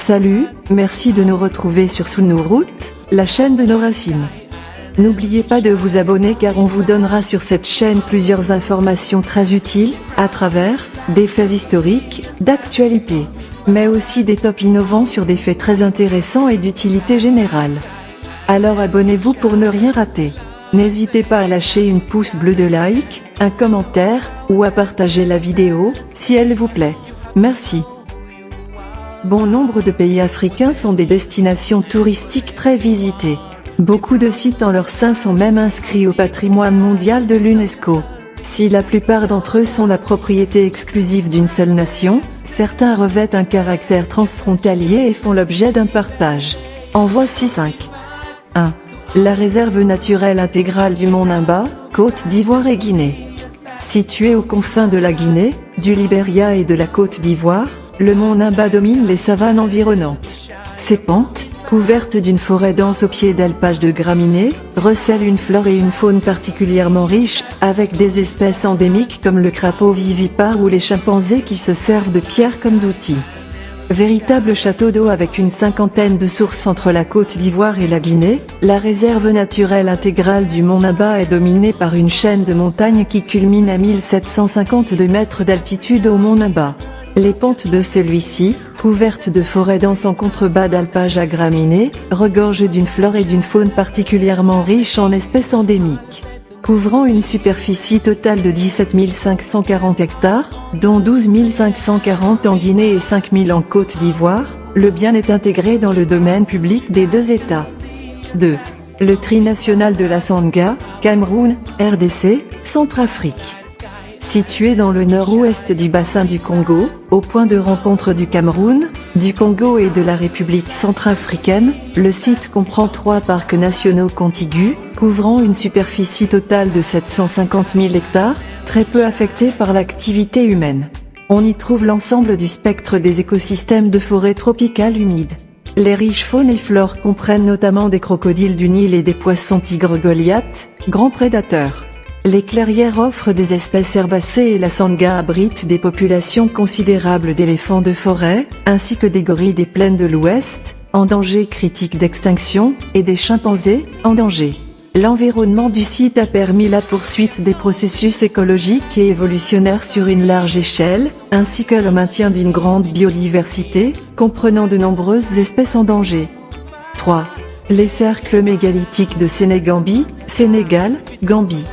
Salut, merci de nous retrouver sur Sous nos routes, la chaîne de nos racines. N'oubliez pas de vous abonner car on vous donnera sur cette chaîne plusieurs informations très utiles, à travers des faits historiques, d'actualité, mais aussi des tops innovants sur des faits très intéressants et d'utilité générale. Alors abonnez-vous pour ne rien rater. N'hésitez pas à lâcher une pouce bleu de like, un commentaire, ou à partager la vidéo, si elle vous plaît. Merci. Bon nombre de pays africains sont des destinations touristiques très visitées. Beaucoup de sites en leur sein sont même inscrits au patrimoine mondial de l'UNESCO. Si la plupart d'entre eux sont la propriété exclusive d'une seule nation, certains revêtent un caractère transfrontalier et font l'objet d'un partage. En voici 5. 1. La réserve naturelle intégrale du Mont Nimba, Côte d'Ivoire et Guinée. Situé aux confins de la Guinée, du Libéria et de la Côte d'Ivoire, le Mont Nimba domine les savanes environnantes. Ses pentes, couvertes d'une forêt dense au pied d'alpages de graminées, recèlent une flore et une faune particulièrement riches, avec des espèces endémiques comme le crapaud vivipare ou les chimpanzés qui se servent de pierres comme d'outils. Véritable château d'eau avec une cinquantaine de sources entre la Côte d'Ivoire et la Guinée, la réserve naturelle intégrale du Mont Nimba est dominée par une chaîne de montagnes qui culmine à 1752 mètres d'altitude au Mont Nimba. Les pentes de celui-ci, couvertes de forêts denses en contrebas d'alpages à graminées, regorgent d'une flore et d'une faune particulièrement riches en espèces endémiques. Couvrant une superficie totale de 17 540 hectares, dont 12 540 en Guinée et 5 000 en Côte d'Ivoire, le bien est intégré dans le domaine public des deux États. 2. Le trinational de la Sangha, Cameroun, RDC, Centrafrique. Situé dans le nord-ouest du bassin du Congo, au point de rencontre du Cameroun, du Congo et de la République centrafricaine, le site comprend 3 parcs nationaux contigus, couvrant une superficie totale de 750 000 hectares, très peu affectés par l'activité humaine. On y trouve l'ensemble du spectre des écosystèmes de forêts tropicales humides. Les riches faunes et flores comprennent notamment des crocodiles du Nil et des poissons tigres Goliath, grands prédateurs. Les clairières offrent des espèces herbacées et la Sangha abrite des populations considérables d'éléphants de forêt, ainsi que des gorilles des plaines de l'Ouest, en danger critique d'extinction, et des chimpanzés, en danger. L'environnement du site a permis la poursuite des processus écologiques et évolutionnaires sur une large échelle, ainsi que le maintien d'une grande biodiversité, comprenant de nombreuses espèces en danger. 3. Les cercles mégalithiques de Sénégambie, Sénégal, Gambie.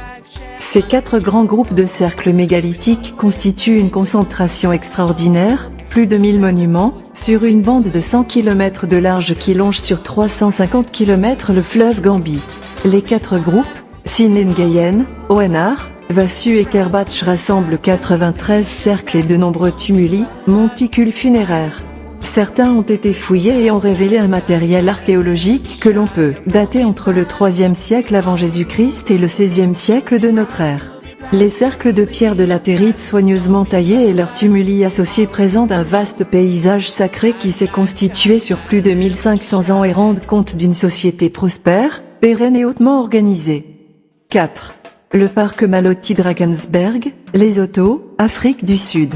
Ces 4 grands groupes de cercles mégalithiques constituent une concentration extraordinaire, plus de 1000 monuments, sur une bande de 100 km de large qui longe sur 350 km le fleuve Gambie. Les 4 groupes, Sinengayen, Oenar, Vassu et Kerbach rassemblent 93 cercles et de nombreux tumuli, monticules funéraires. Certains ont été fouillés et ont révélé un matériel archéologique que l'on peut dater entre le 3e siècle avant Jésus-Christ et le 16e siècle de notre ère. Les cercles de pierre de latérite soigneusement taillés et leurs tumuli associés présentent un vaste paysage sacré qui s'est constitué sur plus de 1500 ans et rendent compte d'une société prospère, pérenne et hautement organisée. 4. Le parc Maloti Drakensberg, Lesotho, Afrique du Sud.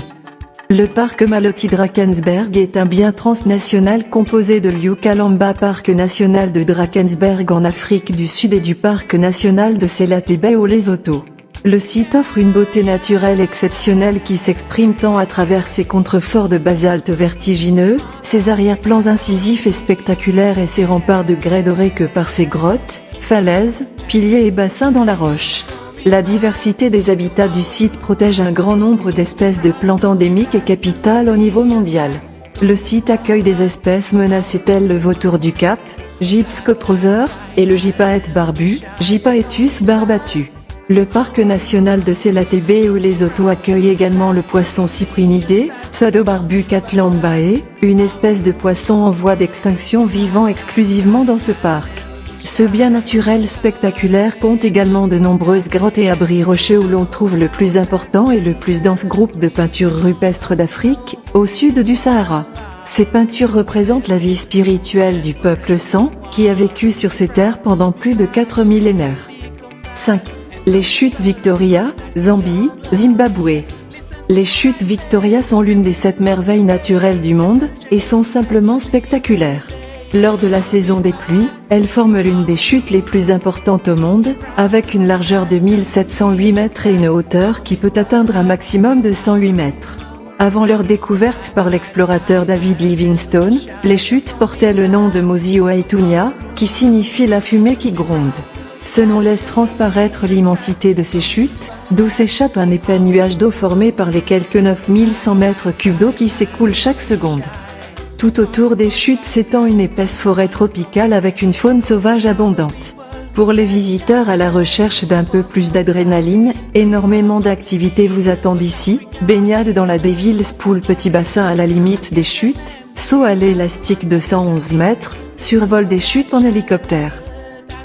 Le parc Maloti Drakensberg est un bien transnational composé de l'Youkalamba Parc national de Drakensberg en Afrique du Sud et du parc national de Selatebe au Lesotho. Le site offre une beauté naturelle exceptionnelle qui s'exprime tant à travers ses contreforts de basalte vertigineux, ses arrière-plans incisifs et spectaculaires et ses remparts de grès dorés que par ses grottes, falaises, piliers et bassins dans la roche. La diversité des habitats du site protège un grand nombre d'espèces de plantes endémiques et capitales au niveau mondial. Le site accueille des espèces menacées telles le vautour du Cap, Gypscoprosaure, et le gypaète barbu, Gypaetus barbatus. Le parc national de Selatebe ou Lesotho accueille également le poisson cyprinidé, Pseudobarbu catlambae, une espèce de poisson en voie d'extinction vivant exclusivement dans ce parc. Ce bien naturel spectaculaire compte également de nombreuses grottes et abris rocheux où l'on trouve le plus important et le plus dense groupe de peintures rupestres d'Afrique, au sud du Sahara. Ces peintures représentent la vie spirituelle du peuple San, qui a vécu sur ces terres pendant plus de 4 millénaires. 5. Les chutes Victoria, Zambie, Zimbabwe. Les chutes Victoria sont l'une des 7 merveilles naturelles du monde, et sont simplement spectaculaires. Lors de la saison des pluies, elles forment l'une des chutes les plus importantes au monde, avec une largeur de 1708 mètres et une hauteur qui peut atteindre un maximum de 108 mètres. Avant leur découverte par l'explorateur David Livingstone, les chutes portaient le nom de Mosi-oa-Tunya, qui signifie la fumée qui gronde. Ce nom laisse transparaître l'immensité de ces chutes, d'où s'échappe un épais nuage d'eau formé par les quelques 9100 mètres cubes d'eau qui s'écoulent chaque seconde. Tout autour des chutes s'étend une épaisse forêt tropicale avec une faune sauvage abondante. Pour les visiteurs à la recherche d'un peu plus d'adrénaline, énormément d'activités vous attendent ici, baignade dans la Devil's Pool, petit bassin à la limite des chutes, saut à l'élastique de 111 mètres, survol des chutes en hélicoptère.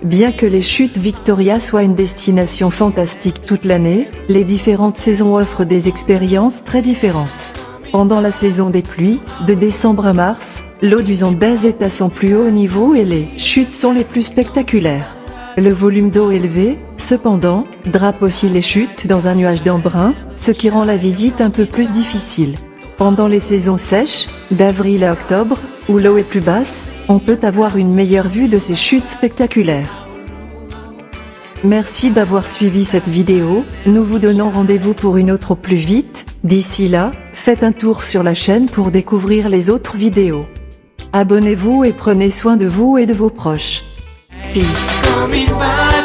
Bien que les chutes Victoria soient une destination fantastique toute l'année, les différentes saisons offrent des expériences très différentes. Pendant la saison des pluies, de décembre à mars, l'eau du Zambèze est à son plus haut niveau et les chutes sont les plus spectaculaires. Le volume d'eau élevé, cependant, drape aussi les chutes dans un nuage d'embrun, ce qui rend la visite un peu plus difficile. Pendant les saisons sèches, d'avril à octobre, où l'eau est plus basse, on peut avoir une meilleure vue de ces chutes spectaculaires. Merci d'avoir suivi cette vidéo, nous vous donnons rendez-vous pour une autre au plus vite. D'ici là, faites un tour sur la chaîne pour découvrir les autres vidéos. Abonnez-vous et prenez soin de vous et de vos proches. Peace.